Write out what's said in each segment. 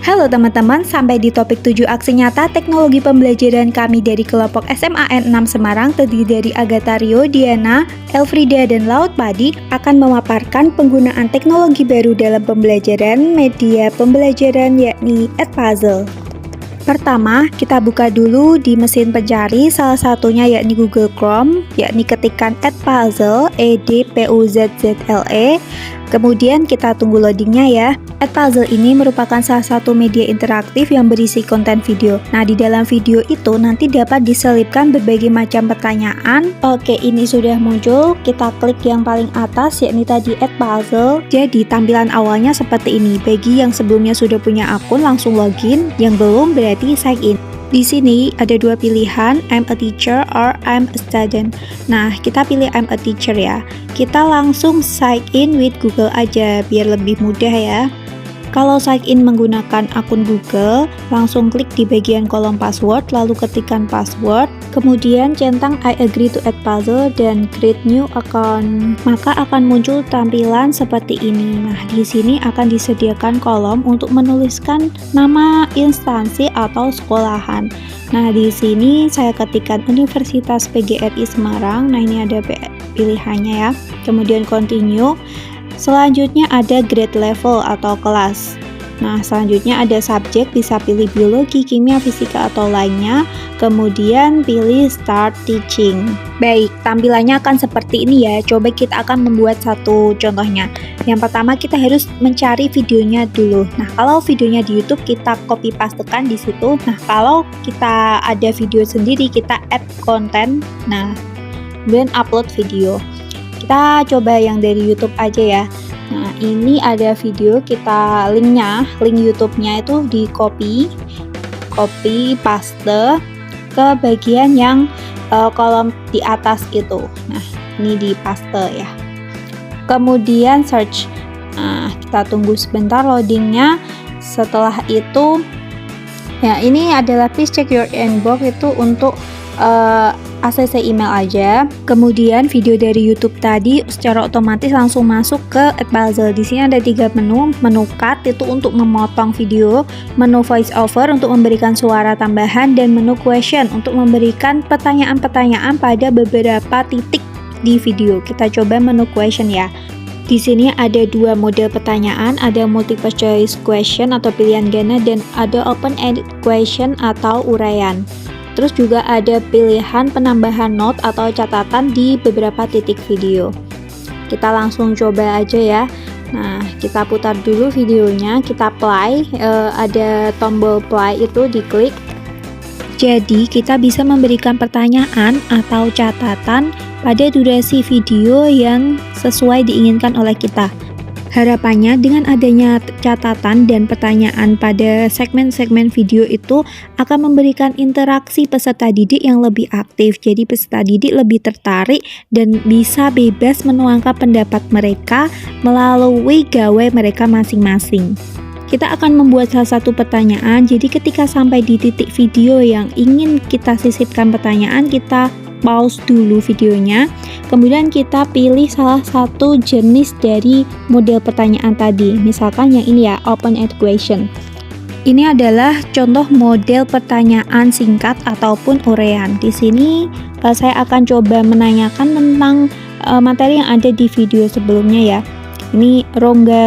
Halo teman-teman, sampai di topik 7 aksi nyata teknologi pembelajaran kami dari kelompok SMAN 6 Semarang terdiri dari Agatha Rio, Diana, Elfrida, dan Laut Padi akan memaparkan penggunaan teknologi baru dalam pembelajaran media pembelajaran yakni Edpuzzle. Pertama, kita buka dulu di mesin pencari, salah satunya yakni Google Chrome, yakni ketikkan Edpuzzle, EDPUZZLE. Kemudian kita tunggu loadingnya ya. Edpuzzle ini merupakan salah satu media interaktif yang berisi konten video. Nah, di dalam video itu nanti dapat diselipkan berbagai macam pertanyaan. Oke, ini sudah muncul. Kita klik yang paling atas, yakni tadi Edpuzzle. Jadi, tampilan awalnya seperti ini. Bagi yang sebelumnya sudah punya akun, langsung login. Yang belum berarti sign in. Di sini ada dua pilihan, I'm a teacher or I'm a student. Nah, kita pilih I'm a teacher ya. Kita langsung sign in with Google aja, biar lebih mudah ya. Kalau sign in menggunakan akun Google, langsung klik di bagian kolom password, lalu ketikkan password, kemudian centang I agree to Edpuzzle dan create new account. Maka akan muncul tampilan seperti ini. Nah, di sini akan disediakan kolom untuk menuliskan nama instansi atau sekolahan. Nah, di sini saya ketikkan Universitas PGRI Semarang. Nah, ini ada pilihannya ya. Kemudian continue. Selanjutnya ada grade level atau kelas. Nah, selanjutnya ada subjek, bisa pilih biologi, kimia, fisika, atau lainnya. Kemudian pilih start teaching. Baik, tampilannya akan seperti ini ya. Coba kita akan membuat satu contohnya. Yang pertama kita harus mencari videonya dulu. Nah, kalau videonya di YouTube kita copy pastekan di situ. Nah, kalau kita ada video sendiri kita add konten. Nah, kemudian upload video. Kita coba yang dari YouTube aja ya. Nah, ini ada video, kita link YouTube-nya itu di copy paste ke bagian yang kolom di atas itu. Nah, ini di paste ya. Kemudian search. Nah, kita tunggu sebentar loadingnya. Setelah itu, ya ini adalah please check your inbox, itu untuk ACC email aja. Kemudian video dari YouTube tadi secara otomatis langsung masuk ke Edpuzzle. Di sini ada 3 menu. Menu cut itu untuk memotong video, menu voice over untuk memberikan suara tambahan, dan menu question untuk memberikan pertanyaan-pertanyaan pada beberapa titik di video. Kita coba menu question ya. Di sini ada 2 model pertanyaan, ada multiple choice question atau pilihan ganda, dan ada open-ended question atau uraian. Terus juga ada pilihan penambahan note atau catatan di beberapa titik video. Kita langsung coba aja ya. Nah, kita putar dulu videonya, kita play, ada tombol play itu diklik. Jadi, kita bisa memberikan pertanyaan atau catatan pada durasi video yang sesuai diinginkan oleh kita. Harapannya dengan adanya catatan dan pertanyaan pada segmen-segmen video itu akan memberikan interaksi peserta didik yang lebih aktif. Jadi peserta didik lebih tertarik dan bisa bebas menuangkan pendapat mereka melalui gawai mereka masing-masing. Kita akan membuat salah satu pertanyaan, jadi ketika sampai di titik video yang ingin kita sisipkan pertanyaan, kita pause dulu videonya, kemudian kita pilih salah satu jenis dari model pertanyaan tadi, misalkan yang ini ya, open-ended question. Ini adalah contoh model pertanyaan singkat ataupun uraian. Di sini saya akan coba menanyakan tentang materi yang ada di video sebelumnya ya. Ini rongga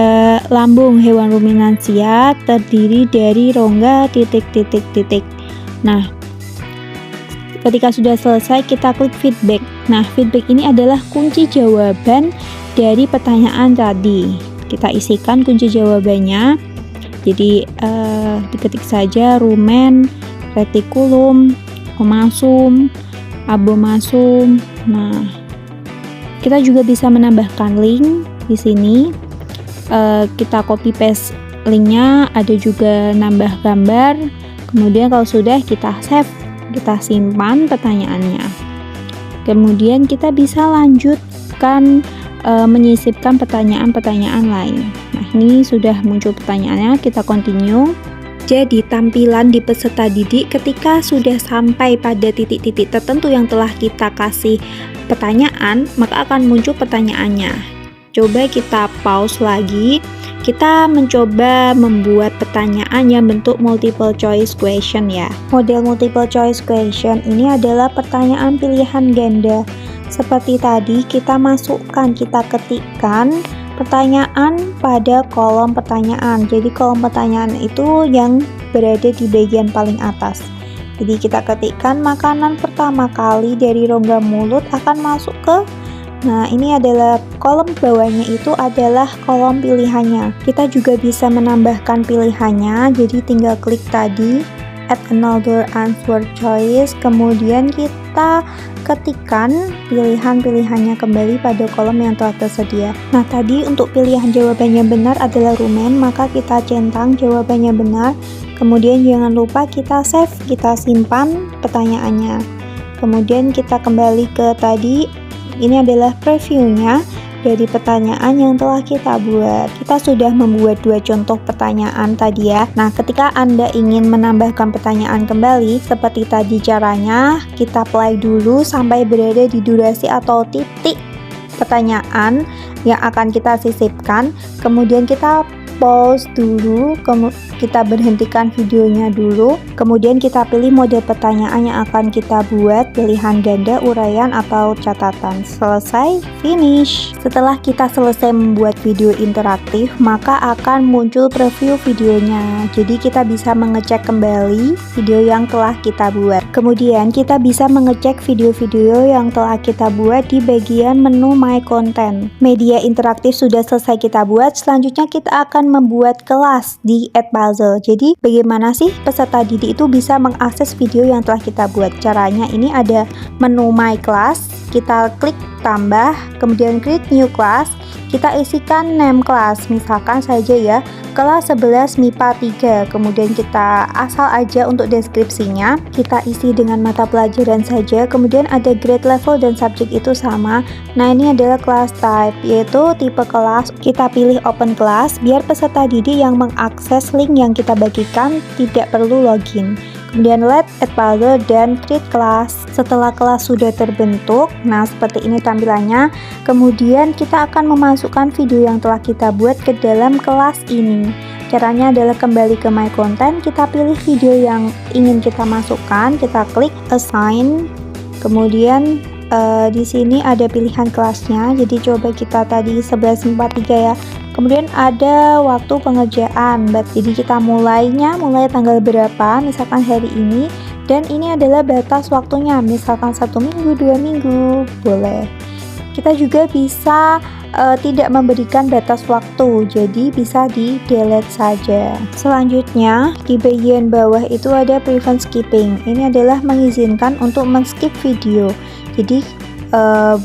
lambung hewan ruminansia terdiri dari rongga titik-titik-titik. Nah, ketika sudah selesai, kita klik feedback. Nah, feedback ini adalah kunci jawaban dari pertanyaan tadi. Kita isikan kunci jawabannya. Jadi, diketik saja rumen, retikulum, omasum, abomasum. Nah, kita juga bisa menambahkan link di sini. Kita copy paste linknya, ada juga nambah gambar. Kemudian kalau sudah, kita save. Kita simpan pertanyaannya. Kemudian kita bisa lanjutkan menyisipkan pertanyaan-pertanyaan lain. Nah, ini sudah muncul pertanyaannya, kita continue. Jadi tampilan di peserta didik ketika sudah sampai pada titik-titik tertentu yang telah kita kasih pertanyaan, maka akan muncul pertanyaannya. Coba kita pause lagi. kita mencoba membuat pertanyaan yang bentuk multiple choice question ya. Model multiple choice question ini adalah pertanyaan pilihan ganda. Seperti tadi kita ketikkan pertanyaan pada kolom pertanyaan. Jadi kolom pertanyaan itu yang berada di bagian paling atas. Jadi kita ketikkan makanan pertama kali dari rongga mulut akan masuk ke, nah ini adalah kolom bawahnya itu adalah kolom pilihannya. Kita juga bisa menambahkan pilihannya, jadi tinggal klik tadi add another answer choice, kemudian kita ketikkan pilihan-pilihannya kembali pada kolom yang telah tersedia. Nah tadi untuk pilihan jawabannya benar adalah rumen, maka kita centang jawabannya benar, kemudian jangan lupa kita save, kita simpan pertanyaannya. Kemudian kita kembali ke tadi, ini adalah previewnya dari pertanyaan yang telah kita buat. Kita sudah membuat 2 contoh pertanyaan tadi ya. Nah, ketika Anda ingin menambahkan pertanyaan kembali, seperti tadi caranya, kita play dulu sampai berada di durasi atau titik pertanyaan yang akan kita sisipkan. Kemudian kita pause dulu, kita berhentikan videonya dulu, kemudian kita pilih mode pertanyaan yang akan kita buat, pilihan ganda, uraian, atau catatan. Selesai, finish. Setelah kita selesai membuat video interaktif, maka akan muncul preview videonya. Jadi kita bisa mengecek kembali video yang telah kita buat. Kemudian kita bisa mengecek video-video yang telah kita buat di bagian menu My Content. Media interaktif sudah selesai kita buat, selanjutnya kita akan membuat kelas di Edpuzzle. Jadi bagaimana sih peserta didik itu bisa mengakses video yang telah kita buat? Caranya ini ada menu My Class, kita klik tambah, kemudian create new class, kita isikan name kelas, misalkan saja ya kelas 11 MIPA 3, kemudian kita asal aja untuk deskripsinya, kita isi dengan mata pelajaran saja, kemudian ada grade, level, dan subjek itu sama. Nah ini adalah class type, yaitu tipe kelas, kita pilih open class, biar peserta didik yang mengakses link yang kita bagikan tidak perlu login. Kemudian let Edpuzzle dan create class. Setelah kelas sudah terbentuk, nah seperti ini tampilannya. Kemudian kita akan memasukkan video yang telah kita buat ke dalam kelas ini. Caranya adalah kembali ke My Content, kita pilih video yang ingin kita masukkan, kita klik assign. Kemudian di sini ada pilihan kelasnya. Jadi coba kita tadi 1143 ya. Kemudian ada waktu pengerjaan, jadi kita mulai tanggal berapa, misalkan hari ini, dan ini adalah batas waktunya, misalkan 1 minggu, 2 minggu, boleh. Kita juga bisa tidak memberikan batas waktu, jadi bisa di delete saja. Selanjutnya di bagian bawah itu ada prevent skipping, ini adalah mengizinkan untuk men-skip video, jadi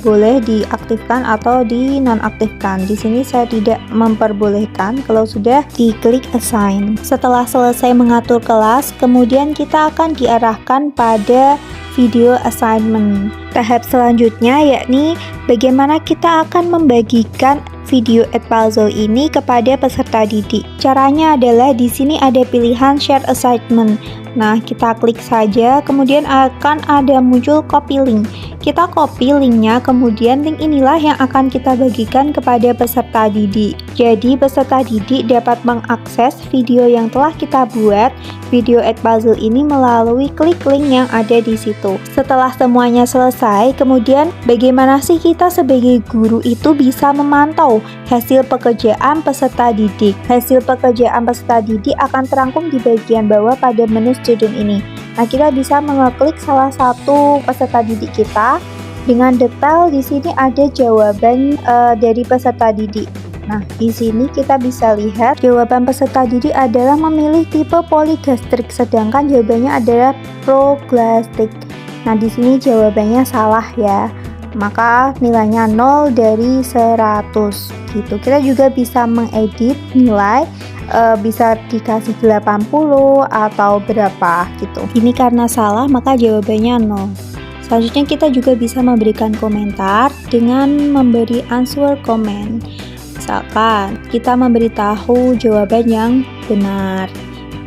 boleh diaktifkan atau dinonaktifkan. Di sini saya tidak memperbolehkan. Kalau sudah, diklik assign. Setelah selesai mengatur kelas, kemudian kita akan diarahkan pada video assignment. Tahap selanjutnya yakni bagaimana kita akan membagikan video Edpuzzle ini kepada peserta didik. Caranya adalah di sini ada pilihan share assignment. Nah, kita klik saja, kemudian akan ada muncul copy link. Kita copy linknya, kemudian link inilah yang akan kita bagikan kepada peserta didik. Jadi peserta didik dapat mengakses video yang telah kita buat, video Edpuzzle ini melalui klik link yang ada di situ. Setelah semuanya selesai, kemudian bagaimana sih kita sebagai guru itu bisa memantau hasil pekerjaan peserta didik? Hasil pekerjaan peserta didik akan terangkum di bagian bawah pada menu student ini. Nah, kita bisa mengeklik salah satu peserta didik kita dengan detail. Di sini ada jawaban dari peserta didik. Nah, di sini kita bisa lihat jawaban peserta didik adalah memilih tipe polygastrik, sedangkan jawabannya adalah proglastik. Nah, di sini jawabannya salah ya. Maka nilainya 0 dari 100 gitu. Kita juga bisa mengedit nilai, bisa dikasih 80 atau berapa gitu. Ini karena salah maka jawabannya 0. Selanjutnya kita juga bisa memberikan komentar dengan memberi answer comment. Misalkan kita memberitahu jawaban yang benar,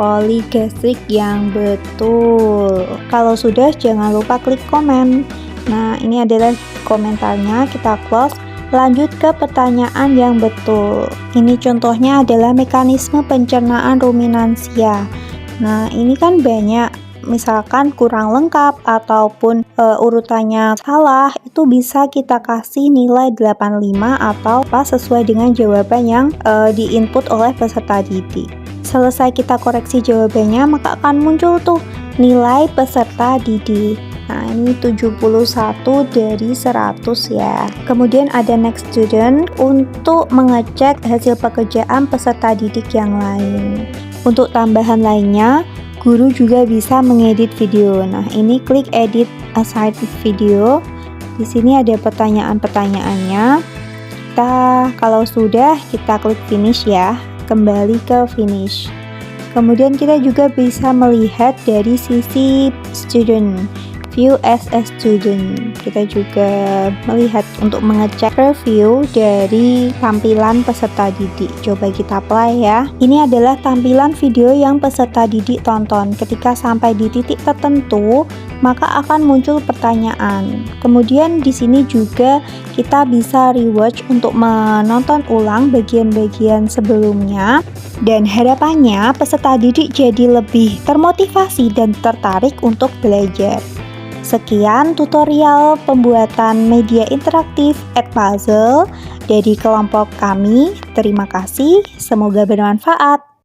polygastrik yang betul. Kalau sudah, jangan lupa klik komen. Nah, ini adalah komentarnya, kita close. Lanjut ke pertanyaan yang betul. Ini contohnya adalah mekanisme pencernaan ruminansia. Nah, ini kan banyak, misalkan kurang lengkap ataupun urutannya salah, itu bisa kita kasih nilai 85 atau pas sesuai dengan jawaban yang diinput oleh peserta didik. Selesai kita koreksi jawabannya, maka akan muncul tuh nilai peserta didik. Nah, ini 71 dari 100 ya. Kemudian ada next student untuk mengecek hasil pekerjaan peserta didik yang lain. Untuk tambahan lainnya, guru juga bisa mengedit video. Nah, ini klik edit aside video. Di sini ada pertanyaan-pertanyaannya. Kalau sudah, kita klik finish ya. Kembali ke finish. Kemudian kita juga bisa melihat dari sisi student, view as a student. Kita juga melihat untuk mengecek review dari tampilan peserta didik. Coba kita play ya. Ini adalah tampilan video yang peserta didik tonton. Ketika sampai di titik tertentu, maka akan muncul pertanyaan. Kemudian di sini juga kita bisa rewatch untuk menonton ulang bagian-bagian sebelumnya. Dan harapannya peserta didik jadi lebih termotivasi dan tertarik untuk belajar. Sekian tutorial pembuatan media interaktif Edpuzzle dari kelompok kami. Terima kasih, semoga bermanfaat.